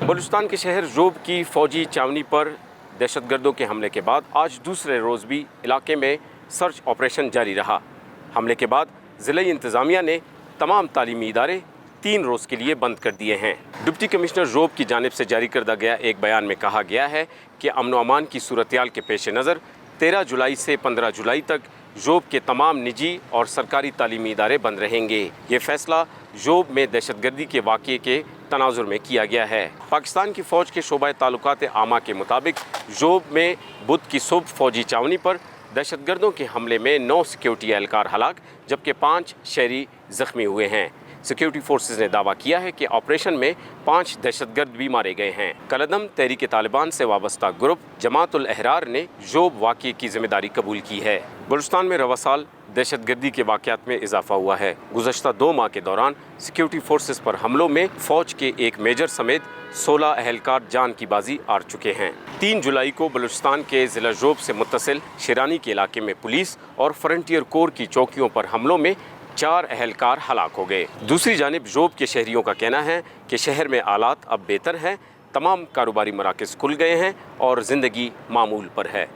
بلوچستان کے شہر ژوب کی فوجی چاونی پر دہشت گردوں کے حملے کے بعد آج دوسرے روز بھی علاقے میں سرچ آپریشن جاری رہا۔ حملے کے بعد ضلعی انتظامیہ نے تمام تعلیمی ادارے 3 روز کے لیے بند کر دیے ہیں۔ ڈپٹی کمشنر ژوب کی جانب سے جاری کردہ گیا ایک بیان میں کہا گیا ہے کہ امن و امان کی صورتحال کے پیش نظر 13 جولائی سے 15 جولائی تک ژوب کے تمام نجی اور سرکاری تعلیمی ادارے بند رہیں گے۔ یہ فیصلہ ژوب میں دہشت گردی کے واقعے کے تناظر میں کیا گیا ہے۔ پاکستان کی فوج کے شعبہ تعلقات عامہ کے مطابق ژوب میں بدھ کی صبح فوجی چاونی پر دہشت گردوں کے حملے میں 9 سیکیورٹی اہلکار ہلاک جبکہ 5 شہری زخمی ہوئے ہیں۔ سیکیورٹی فورسز نے دعویٰ کیا ہے کہ آپریشن میں 5 دہشت گرد بھی مارے گئے ہیں۔ کالعدم تحریک طالبان سے وابستہ گروپ جماعت الاحرار نے ژوب واقعے کی ذمہ داری قبول کی ہے۔ بلوچستان میں رواں سال دہشت گردی کے واقعات میں اضافہ ہوا ہے۔ گزشتہ 2 ماہ کے دوران سیکیورٹی فورسز پر حملوں میں فوج کے ایک میجر سمیت 16 اہلکار جان کی بازی ہار چکے ہیں۔ 3 جولائی کو بلوچستان کے ضلع ژوب سے متصل شیرانی کے علاقے میں پولیس اور فرنٹیئر کور کی چوکیوں پر حملوں میں 4 اہلکار ہلاک ہو گئے۔ دوسری جانب ژوب کے شہریوں کا کہنا ہے کہ شہر میں حالات اب بہتر ہیں، تمام کاروباری مراکز کھل گئے ہیں اور زندگی معمول پر ہے۔